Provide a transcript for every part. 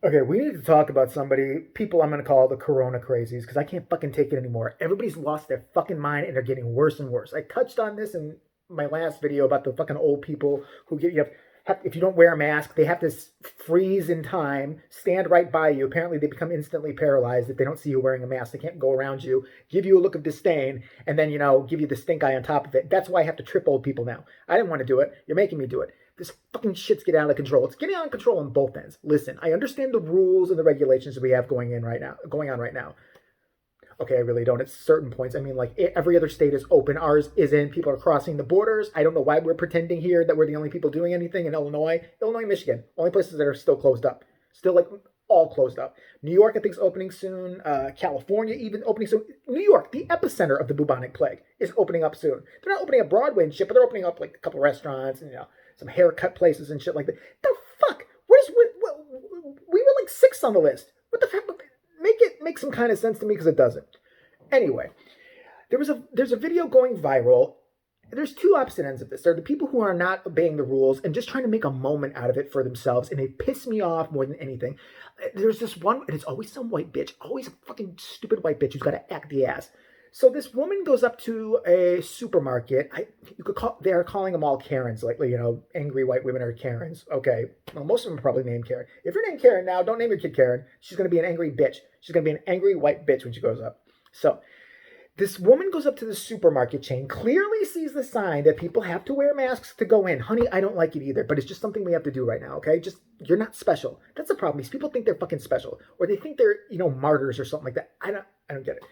Okay, we need to talk about people I'm going to call the corona crazies, because I can't fucking take it anymore. Everybody's lost their fucking mind and they're getting worse and worse. I touched on this in my last video about the fucking old people who if you don't wear a mask, they have to freeze in time, stand right by you. Apparently, they become instantly paralyzed if they don't see you wearing a mask. They can't go around you, give you a look of disdain, and then, give you the stink eye on top of it. That's why I have to trip old people now. I didn't want to do it. You're making me do it. This fucking shit's getting out of control. It's getting out of control on both ends. Listen, I understand the rules and the regulations that we have going on right now. Okay, I really don't at certain points. I mean, like every other state is open. Ours isn't. People are crossing the borders. I don't know why we're pretending here that we're the only people doing anything in Illinois, Michigan. Only places that are still closed up. Still like all closed up. New York, I think, is opening soon. California, even opening soon. New York, the epicenter of the bubonic plague, is opening up soon. They're not opening up Broadway and shit, but they're opening up like a couple restaurants and some haircut places and shit like that. The fuck? We were like sixth on the list. What the fuck? Make some kind of sense to me, because it doesn't. Anyway, there's a video going viral. There's two opposite ends of this. There are the people who are not obeying the rules and just trying to make a moment out of it for themselves, and they piss me off more than anything. There's this one, and it's always some white bitch, always a fucking stupid white bitch who's got to act the ass. So this woman goes up to a supermarket. They're calling them all Karens, like, angry white women are Karens. Okay, well, most of them are probably named Karen. If you're named Karen now, don't name your kid Karen. She's going to be an angry bitch. She's going to be an angry white bitch when she grows up. So this woman goes up to the supermarket chain, clearly sees the sign that people have to wear masks to go in. Honey, I don't like it either, but it's just something we have to do right now, okay? You're not special. That's the problem. These people think they're fucking special, or they think they're, martyrs or something like that. I don't get it.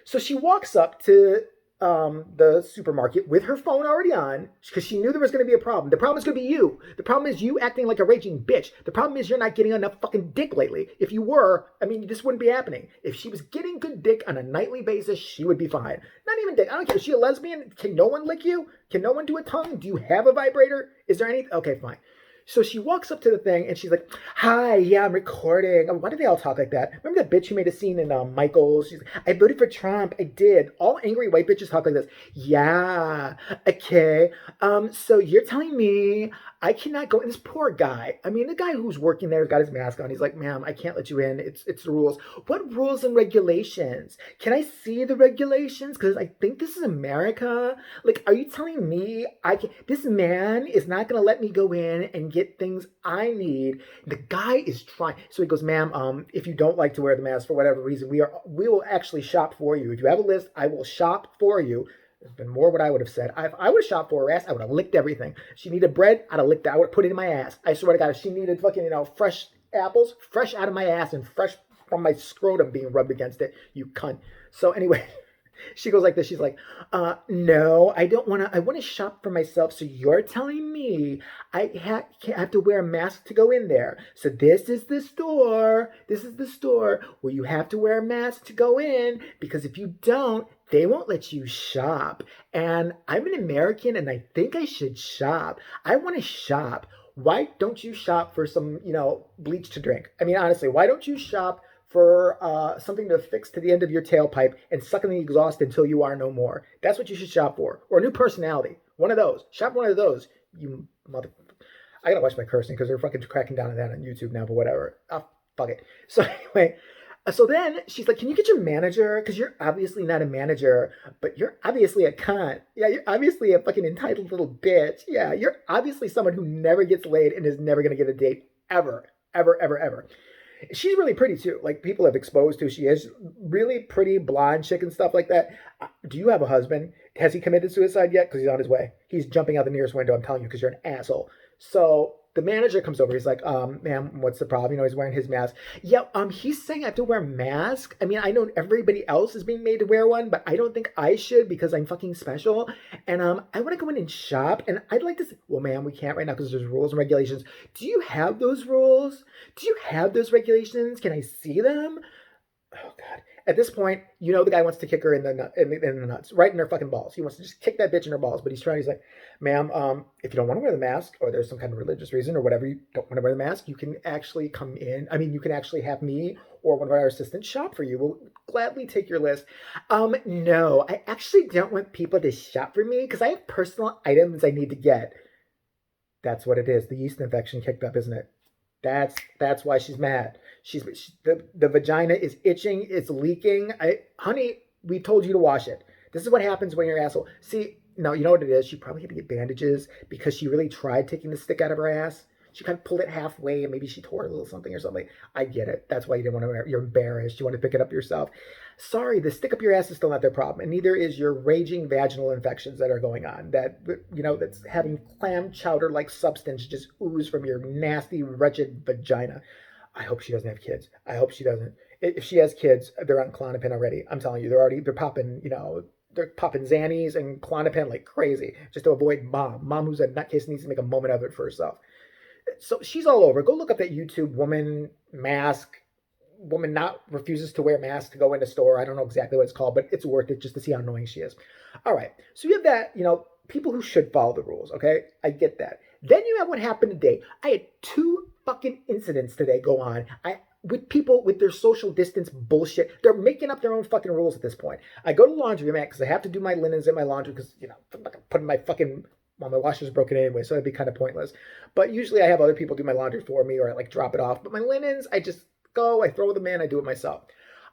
So she walks up to the supermarket with her phone already on, because she knew there was going to be a problem. The problem is going to be you. The problem is you acting like a raging bitch. The problem is you're not getting enough fucking dick lately. If you were, this wouldn't be happening. If she was getting good dick on a nightly basis, she would be fine. Not even dick. I don't care. Is she a lesbian? Can no one lick you? Can no one do a tongue? Do you have a vibrator? Is there any? Okay, fine. So she walks up to the thing and she's like, "Hi, yeah, I'm recording." Why do they all talk like that? Remember that bitch who made a scene in Michaels? She's like, "I voted for Trump. I did." All angry white bitches talk like this. Yeah, okay. So you're telling me I cannot go? And this poor guy. The guy who's working there has got his mask on. He's like, "Ma'am, I can't let you in. It's the rules." What rules and regulations? Can I see the regulations? Because I think this is America. Like, are you telling me this man is not going to let me go in and get things I need? The guy is trying. So he goes, "Ma'am, if you don't like to wear the mask for whatever reason, we will actually shop for you. If you have a list, I will shop for you." There's been more what I would have said. If I would have shopped for her ass, I would have licked everything. She needed bread, I'd have licked it. I would have put it in my ass. I swear to God, if she needed fucking, fresh apples, fresh out of my ass and fresh from my scrotum being rubbed against it, you cunt. So anyway, she goes like this. She's like, "No, I don't want to. I want to shop for myself. So you're telling me I have to wear a mask to go in there. So this is the store. This is the store where you have to wear a mask to go in, because if you don't, they won't let you shop. And I'm an American and I think I should shop. I want to shop. Why don't you shop for some, bleach to drink? Honestly, why don't you shop for something to fix to the end of your tailpipe and suck in the exhaust until you are no more? That's what you should shop for. Or a new personality. One of those. Shop one of those. You mother... I gotta watch my cursing because they're fucking cracking down on that on YouTube now, but whatever. Fuck it. So anyway, so then she's like, "Can you get your manager? Because you're obviously not a manager, but you're obviously a cunt. Yeah, you're obviously a fucking entitled little bitch. Yeah, you're obviously someone who never gets laid and is never going to get a date ever, ever, ever, ever." She's really pretty too. Like, people have exposed who she is. Really pretty, blonde chick and stuff like that. Do you have a husband? Has he committed suicide yet? Because he's on his way. He's jumping out the nearest window, I'm telling you, because you're an asshole. So the manager comes over. He's like, "Ma'am, what's the problem?" He's wearing his mask. Yeah, he's saying I have to wear a mask. I know everybody else is being made to wear one, but I don't think I should because I'm fucking special. And I want to go in and shop. And I'd like to say, "Well, ma'am, we can't right now because there's rules and regulations." Do you have those rules? Do you have those regulations? Can I see them? Oh God. At this point, the guy wants to kick her in the nuts, right in her fucking balls. He wants to just kick that bitch in her balls, but he's like, "Ma'am, if you don't want to wear the mask, or there's some kind of religious reason or whatever, you don't want to wear the mask, you can actually come in. You can actually have me or one of our assistants shop for you. We'll gladly take your list." No, I actually don't want people to shop for me because I have personal items I need to get. That's what it is. The yeast infection kicked up, isn't it? That's why she's mad. The vagina is itching. It's leaking. Honey, we told you to wash it. This is what happens when you're an asshole. See, no, you know what it is. She probably had to get bandages because she really tried taking the stick out of her ass. She kind of pulled it halfway, and maybe she tore a little something or something. I get it. That's why you didn't want to. You're embarrassed. You want to pick it up yourself. Sorry, the stick up your ass is still not their problem, and neither is your raging vaginal infections that are going on. That's having clam chowder like substance just ooze from your nasty, wretched vagina. I hope she doesn't have kids. I hope she doesn't. If she has kids, they're on Klonopin already. I'm telling you, they're popping. They're popping Xannies and Klonopin like crazy just to avoid mom. Mom, who's a nutcase, needs to make a moment of it for herself. So she's all over. Go look up that YouTube woman mask. Woman not refuses to wear mask to go in a store. I don't know exactly what it's called, but it's worth it just to see how annoying she is. All right. So you have that, people who should follow the rules. Okay. I get that. Then you have what happened today. I had 2 fucking incidents today go on. With people with their social distance bullshit. They're making up their own fucking rules at this point. I go to the laundromat because I have to do my linens in my laundry because, I'm not putting my fucking, well, my washer's broken anyway, so that'd be kind of pointless. But usually I have other people do my laundry for me or I drop it off. But my linens, I just go, I throw them in, I do it myself.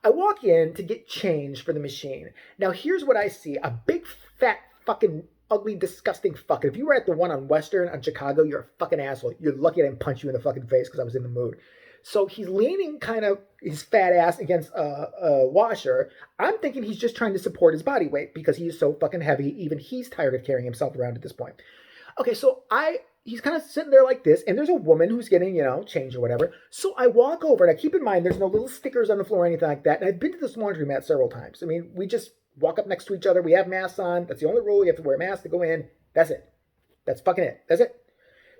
I walk in to get change for the machine. Now here's what I see. A big fat fucking ugly disgusting fuck. If you were at the one on Western on Chicago, you're a fucking asshole. You're lucky I didn't punch you in the fucking face because I was in the mood. So he's leaning kind of his fat ass against a washer. I'm thinking he's just trying to support his body weight because he is so fucking heavy. Even he's tired of carrying himself around at this point. Okay, so he's kind of sitting there like this, and there's a woman who's getting, change or whatever. So I walk over, and I keep in mind there's no little stickers on the floor or anything like that. And I've been to this laundromat several times. I mean, we just walk up next to each other. We have masks on. That's the only rule. You have to wear a mask to go in. That's it. That's fucking it. That's it.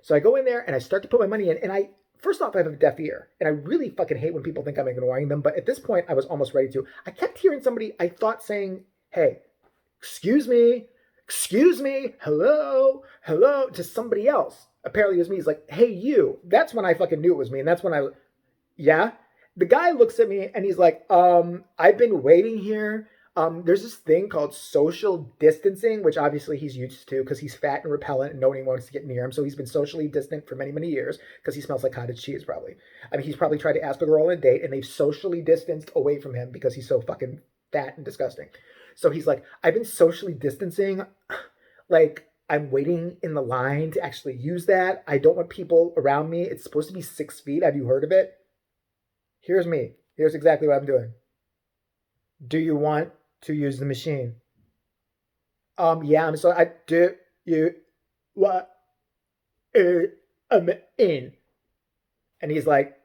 So I go in there, and I start to put my money in, and first off, I have a deaf ear, and I really fucking hate when people think I'm ignoring them, but at this point, I was almost ready to. I kept hearing somebody, I thought, saying, hey, excuse me, hello, to somebody else. Apparently it was me. He's like, hey, you. That's when I fucking knew it was me, and that's when yeah? The guy looks at me, and he's like, I've been waiting here. There's this thing called social distancing, which obviously he's used to because he's fat and repellent and nobody wants to get near him. So he's been socially distant for many, many years because he smells like cottage cheese probably. I mean, he's probably tried to ask a girl on a date and they've socially distanced away from him because he's so fucking fat and disgusting. So he's like, I've been socially distancing. Like, I'm waiting in the line to actually use that. I don't want people around me. It's supposed to be 6 feet. Have you heard of it? Here's me. Here's exactly what I'm doing. Do you want to use the machine? Yeah, I'm sorry. Do you what? I'm in. And he's like,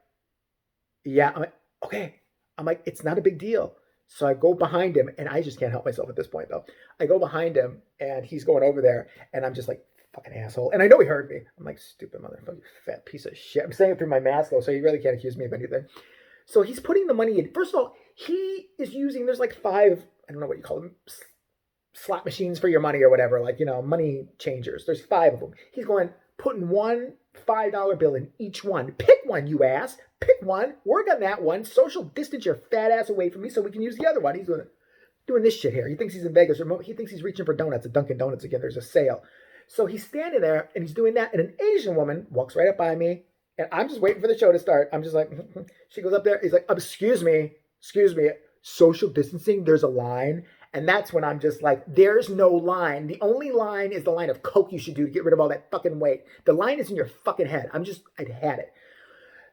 yeah. I'm like, okay. I'm like, it's not a big deal. So I go behind him, and I just can't help myself at this point, though. I go behind him, and he's going over there, and I'm just like, fucking asshole. And I know he heard me. I'm like, stupid motherfucker, fat piece of shit. I'm saying it through my mask, though, so he really can't accuse me of anything. So he's putting the money in. First of all, he is using, there's like 5, I don't know what you call them, slot machines for your money or whatever, like, money changers. There's 5 of them. He's putting one $5 bill in each one. Pick one, you ass. Pick one. Work on that one. Social distance your fat ass away from me so we can use the other one. He's doing this shit here. He thinks he's in Vegas. Or he thinks he's reaching for donuts at Dunkin' Donuts again. There's a sale. So he's standing there, and he's doing that, and an Asian woman walks right up by me, and I'm just waiting for the show to start. I'm just like, she goes up there. He's like, excuse me. Social distancing, there's a line. And that's when I'm just like, there's no line. The only line is the line of coke you should do to get rid of all that fucking weight. The line is in your fucking head. I'd had it.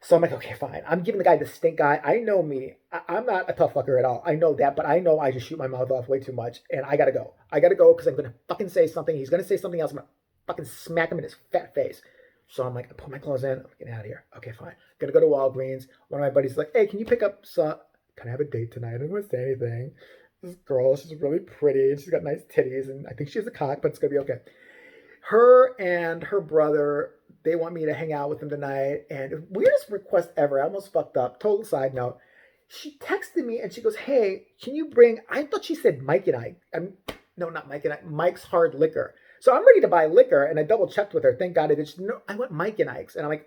So I'm like, okay, fine. I'm giving the guy the stink eye. I know me. I'm not a tough fucker at all. I know that, but I know I just shoot my mouth off way too much. And I gotta go. Because I'm gonna fucking say something. He's gonna say something else. I'm gonna fucking smack him in his fat face. So I'm like, I put my clothes in. I'm getting out of here. Okay, fine. Gonna go to Walgreens. One of my buddies is like, hey, can you pick up some... Can I have a date tonight? I don't want to say anything. This girl, she's really pretty. She's got nice titties, and I think she has a cock, but it's going to be okay. Her and her brother, they want me to hang out with them tonight, and weirdest request ever. I almost fucked up. Total side note. She texted me, and she goes, hey, can you bring... I thought she said Mike and Ike. No, not Mike and Ike. Mike's Hard Liquor. So I'm ready to buy liquor, and I double-checked with her. Thank God I did. She, no, I want Mike and Ike's. And I'm like,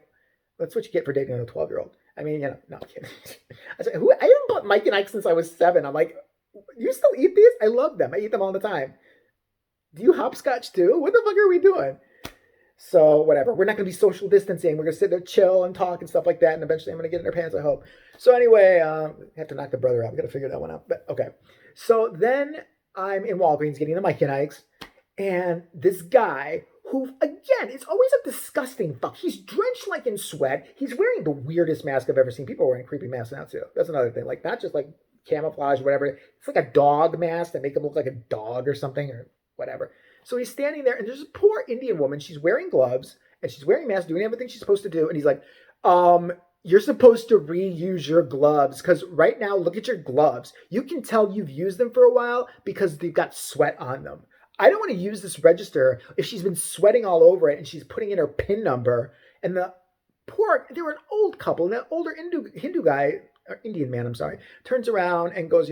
that's what you get for dating a 12-year-old. I mean, no, I'm kidding. I said, I haven't bought Mike and Ike since I was 7. I'm like, you still eat these? I love them. I eat them all the time. Do you hopscotch too? What the fuck are we doing? So whatever. We're not going to be social distancing. We're going to sit there, chill, and talk and stuff like that. And eventually, I'm going to get in their pants. I hope. So anyway, I have to knock the brother out. We got to figure that one out. But okay. So then I'm in Walgreens getting the Mike and Ike's, and this guy who, again, it's always a disgusting fuck. He's drenched like in sweat. He's wearing the weirdest mask I've ever seen. People are wearing creepy masks now too. That's another thing. Like not just like camouflage or whatever. It's like a dog mask that make him look like a dog or something or whatever. So he's standing there, and there's a poor Indian woman. She's wearing gloves, and she's wearing masks, doing everything she's supposed to do. And he's like, you're supposed to reuse your gloves because right now, look at your gloves. You can tell you've used them for a while because they've got sweat on them. I don't want to use this register if she's been sweating all over it and she's putting in her PIN number. And the poor, they were an old couple, and that older Hindu guy, or Indian man, I'm sorry, turns around and goes,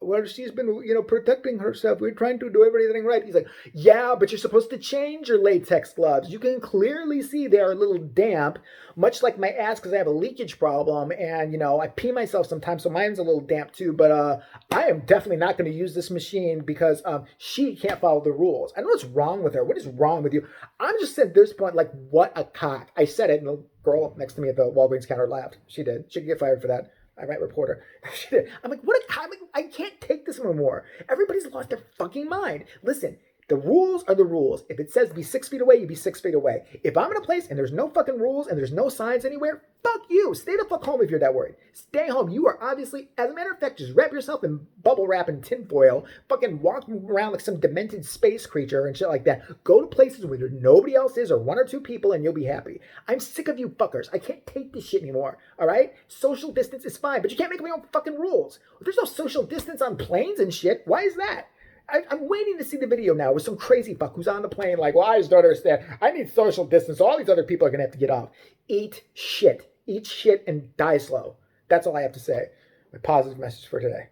well, she's been, protecting herself. We're trying to do everything right. He's like, yeah, but you're supposed to change your latex gloves. You can clearly see they are a little damp, much like my ass because I have a leakage problem. And, I pee myself sometimes, so mine's a little damp too. But I am definitely not going to use this machine because she can't follow the rules. I don't know what's wrong with her. What is wrong with you? I'm just at this point like, what a cock. I said it, and the girl next to me at the Walgreens counter laughed. She did. She could get fired for that. I might report her. She did. I'm like, what a comic. I can't take this anymore. Everybody's lost their fucking mind. Listen, the rules are the rules. If it says be 6 feet away, you be 6 feet away. If I'm in a place and there's no fucking rules and there's no signs anywhere, fuck you. Stay the fuck home if you're that worried. Stay home. You are obviously, as a matter of fact, just wrap yourself in bubble wrap and tinfoil, fucking walking around like some demented space creature and shit like that. Go to places where nobody else is or one or two people and you'll be happy. I'm sick of you fuckers. I can't take this shit anymore, all right? Social distance is fine, but you can't make my own fucking rules. There's no social distance on planes and shit. Why is that? I'm waiting to see the video now with some crazy fuck who's on the plane like, well, I just don't understand. I need social distance. All these other people are going to have to get off. Eat shit. Eat shit and die slow. That's all I have to say. My positive message for today.